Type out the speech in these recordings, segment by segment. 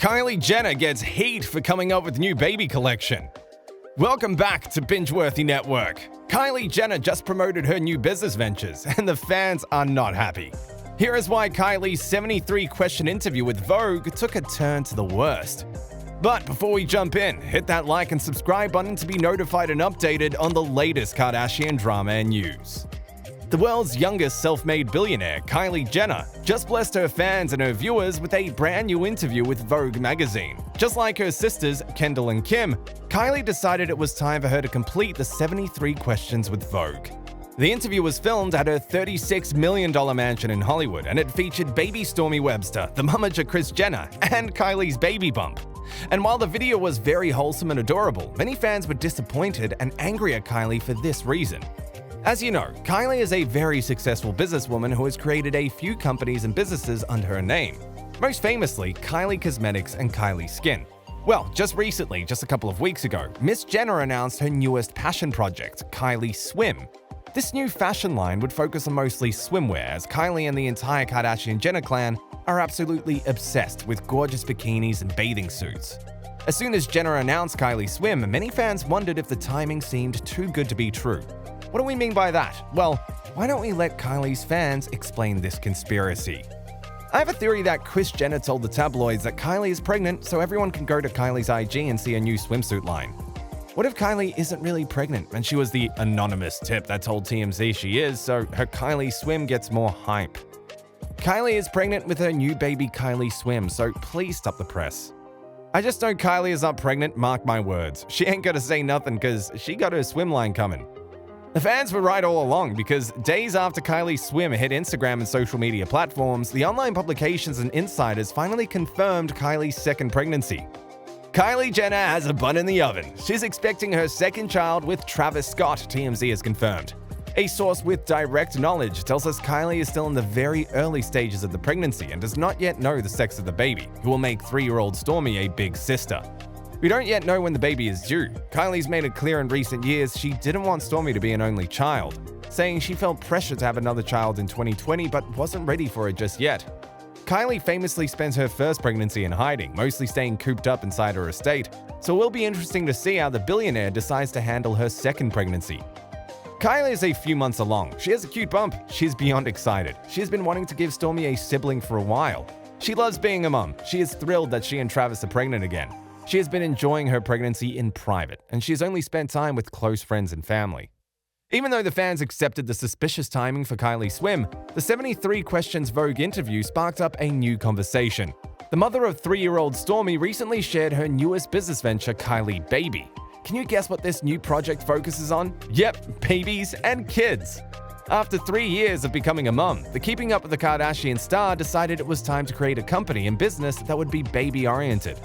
Kylie Jenner gets heat for coming up with new baby collection. Welcome back to Bingeworthy Network. Kylie Jenner just promoted her new business ventures, and the fans are not happy. Here is why Kylie's 73-question interview with Vogue took a turn to the worst. But before we jump in, hit that like and subscribe button to be notified and updated on the latest Kardashian drama and news. The world's youngest self-made billionaire, Kylie Jenner, just blessed her fans and her viewers with a brand new interview with Vogue magazine. Just like her sisters, Kendall and Kim, Kylie decided it was time for her to complete the 73 questions with Vogue. The interview was filmed at her $36 million mansion in Hollywood, and it featured baby Stormi Webster, the momager Kris Jenner, and Kylie's baby bump. And while the video was very wholesome and adorable, many fans were disappointed and angry at Kylie for this reason. As you know, Kylie is a very successful businesswoman who has created a few companies and businesses under her name. Most famously, Kylie Cosmetics and Kylie Skin. Well, just recently, just a couple of weeks ago, Miss Jenner announced her newest passion project, Kylie Swim. This new fashion line would focus on mostly swimwear, as Kylie and the entire Kardashian-Jenner clan are absolutely obsessed with gorgeous bikinis and bathing suits. As soon as Jenner announced Kylie Swim, many fans wondered if the timing seemed too good to be true. What do we mean by that? Well, why don't we let Kylie's fans explain this conspiracy? I have a theory that Kris Jenner told the tabloids that Kylie is pregnant so everyone can go to Kylie's IG and see a new swimsuit line. What if Kylie isn't really pregnant and she was the anonymous tip that told TMZ she is, so her Kylie Swim gets more hype? Kylie is pregnant with her new baby Kylie Swim, so please stop the press. I just know Kylie is not pregnant, mark my words. She ain't gonna say nothing cause she got her swim line coming. The fans were right all along, because days after Kylie's Swim hit Instagram and social media platforms, the online publications and insiders finally confirmed Kylie's second pregnancy. Kylie Jenner has a bun in the oven. She's expecting her second child with Travis Scott, TMZ has confirmed. A source with direct knowledge tells us Kylie is still in the very early stages of the pregnancy and does not yet know the sex of the baby, who will make 3-year-old Stormi a big sister. We don't yet know when the baby is due. Kylie's made it clear in recent years she didn't want Stormi to be an only child, saying she felt pressure to have another child in 2020 but wasn't ready for it just yet. Kylie famously spent her first pregnancy in hiding, mostly staying cooped up inside her estate, so it will be interesting to see how the billionaire decides to handle her second pregnancy. Kylie is a few months along. She has a cute bump. She's beyond excited. She has been wanting to give Stormi a sibling for a while. She loves being a mom. She is thrilled that she and Travis are pregnant again. She has been enjoying her pregnancy in private, and she has only spent time with close friends and family. Even though the fans accepted the suspicious timing for Kylie Swim, the 73 Questions Vogue interview sparked up a new conversation. The mother of 3-year-old Stormi recently shared her newest business venture, Kylie Baby. Can you guess what this new project focuses on? Yep, babies and kids. After 3 years of becoming a mom, the Keeping Up with the Kardashian star decided it was time to create a company and business that would be baby-oriented.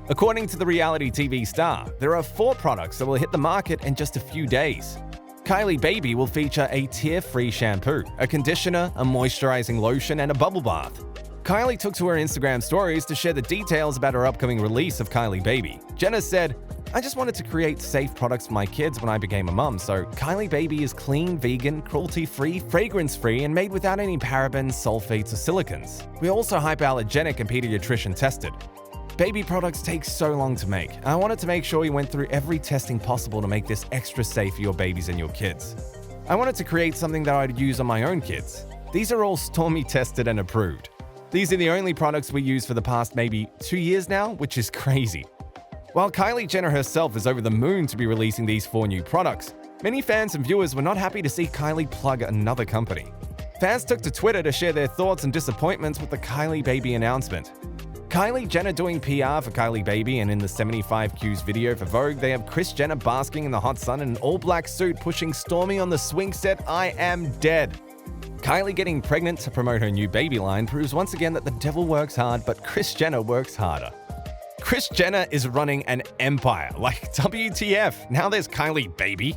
According to the reality TV star, there are 4 products that will hit the market in just a few days. Kylie Baby will feature a tear-free shampoo, a conditioner, a moisturizing lotion, and a bubble bath. Kylie took to her Instagram stories to share the details about her upcoming release of Kylie Baby. Jenner said, "I just wanted to create safe products for my kids when I became a mom, so Kylie Baby is clean, vegan, cruelty-free, fragrance-free, and made without any parabens, sulfates, or silicons. We're also hypoallergenic and pediatrician tested. Baby products take so long to make. I wanted to make sure we went through every testing possible to make this extra safe for your babies and your kids. I wanted to create something that I'd use on my own kids. These are all Stormi tested and approved. These are the only products we use for the past maybe 2 years now, which is crazy." While Kylie Jenner herself is over the moon to be releasing these 4 new products, many fans and viewers were not happy to see Kylie plug another company. Fans took to Twitter to share their thoughts and disappointments with the Kylie Baby announcement. Kylie Jenner doing PR for Kylie Baby, and in the 75 Qs video for Vogue, they have Kris Jenner basking in the hot sun in an all-black suit pushing Stormi on the swing set. I am dead. Kylie getting pregnant to promote her new baby line proves once again that the devil works hard, but Kris Jenner works harder. Kris Jenner is running an empire, like WTF, now there's Kylie Baby.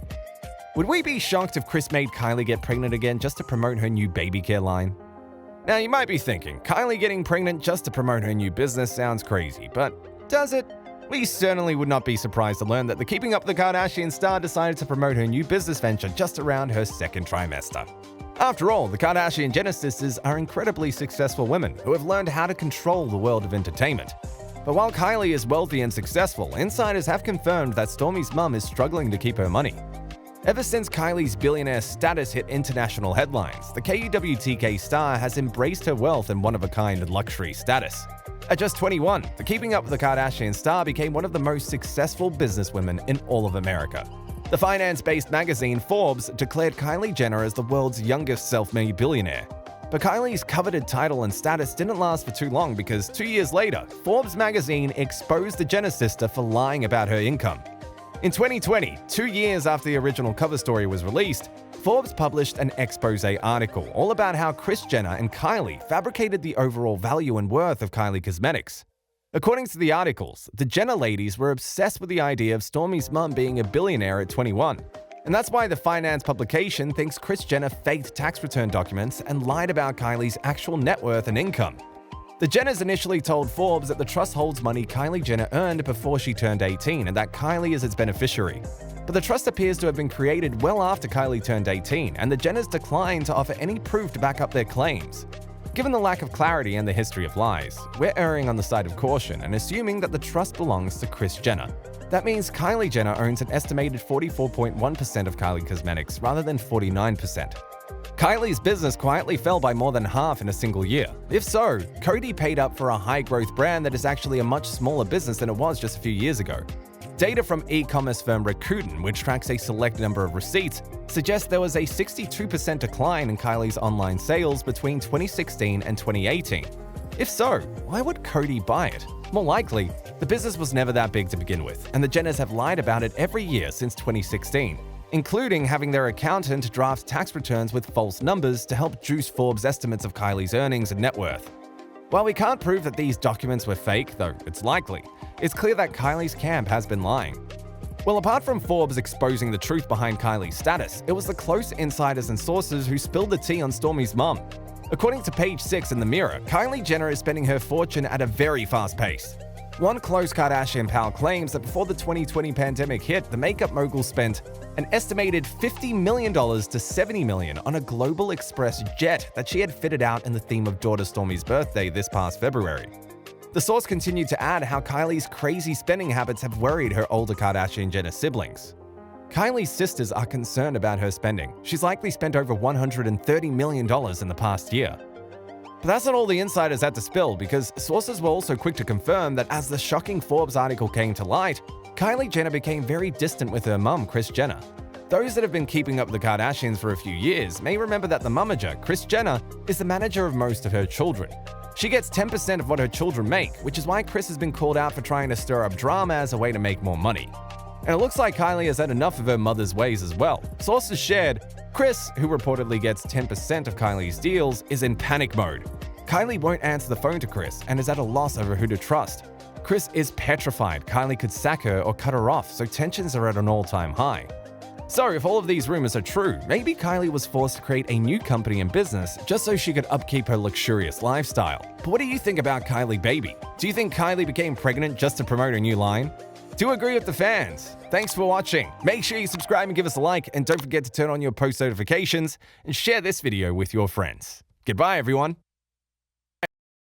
Would we be shocked if Kris made Kylie get pregnant again just to promote her new baby care line? Now you might be thinking, Kylie getting pregnant just to promote her new business sounds crazy, but does it? We certainly would not be surprised to learn that the Keeping Up with the Kardashian star decided to promote her new business venture just around her second trimester. After all, the Kardashian-Jenner sisters are incredibly successful women who have learned how to control the world of entertainment. But while Kylie is wealthy and successful, insiders have confirmed that Stormi's mum is struggling to keep her money. Ever since Kylie's billionaire status hit international headlines, the KUWTK star has embraced her wealth and one-of-a-kind luxury status. At just 21, the Keeping Up with the Kardashians star became one of the most successful businesswomen in all of America. The finance-based magazine Forbes declared Kylie Jenner as the world's youngest self-made billionaire. But Kylie's coveted title and status didn't last for too long because 2 years later, Forbes magazine exposed the Jenner sister for lying about her income. In 2020, 2 years after the original cover story was released, Forbes published an expose article all about how Kris Jenner and Kylie fabricated the overall value and worth of Kylie Cosmetics. According to the articles, the Jenner ladies were obsessed with the idea of Stormi's mum being a billionaire at 21. And that's why the finance publication thinks Kris Jenner faked tax return documents and lied about Kylie's actual net worth and income. The Jenners initially told Forbes that the trust holds money Kylie Jenner earned before she turned 18 and that Kylie is its beneficiary. But the trust appears to have been created well after Kylie turned 18, and the Jenners declined to offer any proof to back up their claims. Given the lack of clarity and the history of lies, we're erring on the side of caution and assuming that the trust belongs to Kris Jenner. That means Kylie Jenner owns an estimated 44.1% of Kylie Cosmetics rather than 49%. Kylie's business quietly fell by more than half in a single year. If so, Coty paid up for a high-growth brand that is actually a much smaller business than it was just a few years ago. Data from e-commerce firm Rakuten, which tracks a select number of receipts, suggests there was a 62% decline in Kylie's online sales between 2016 and 2018. If so, why would Coty buy it? More likely, the business was never that big to begin with, and the Jenners have lied about it every year since 2016, including having their accountant draft tax returns with false numbers to help juice Forbes' estimates of Kylie's earnings and net worth. While we can't prove that these documents were fake, though it's likely, it's clear that Kylie's camp has been lying. Well, apart from Forbes exposing the truth behind Kylie's status, it was the close insiders and sources who spilled the tea on Stormi's mum. According to page 6 in the Mirror, Kylie Jenner is spending her fortune at a very fast pace. One close Kardashian pal claims that before the 2020 pandemic hit, the makeup mogul spent an estimated $50 million to $70 million on a Global Express jet that she had fitted out in the theme of daughter Stormi's birthday this past February. The source continued to add how Kylie's crazy spending habits have worried her older Kardashian Jenner siblings. Kylie's sisters are concerned about her spending. She's likely spent over $130 million in the past year. But that's not all the insiders had to spill, because sources were also quick to confirm that as the shocking Forbes article came to light, Kylie Jenner became very distant with her mum, Kris Jenner. Those that have been keeping up with the Kardashians for a few years may remember that the momager, Kris Jenner, is the manager of most of her children. She gets 10% of what her children make, which is why Kris has been called out for trying to stir up drama as a way to make more money. And it looks like Kylie has had enough of her mother's ways as well. Sources shared, Kris, who reportedly gets 10% of Kylie's deals, is in panic mode. Kylie won't answer the phone to Kris and is at a loss over who to trust. Kris is petrified Kylie could sack her or cut her off, so tensions are at an all-time high. So if all of these rumors are true, maybe Kylie was forced to create a new company and business just so she could upkeep her luxurious lifestyle. But what do you think about Kylie Baby? Do you think Kylie became pregnant just to promote a new line? Do you agree with the fans? Thanks for watching. Make sure you subscribe and give us a like, and don't forget to turn on your post notifications and share this video with your friends. Goodbye, everyone.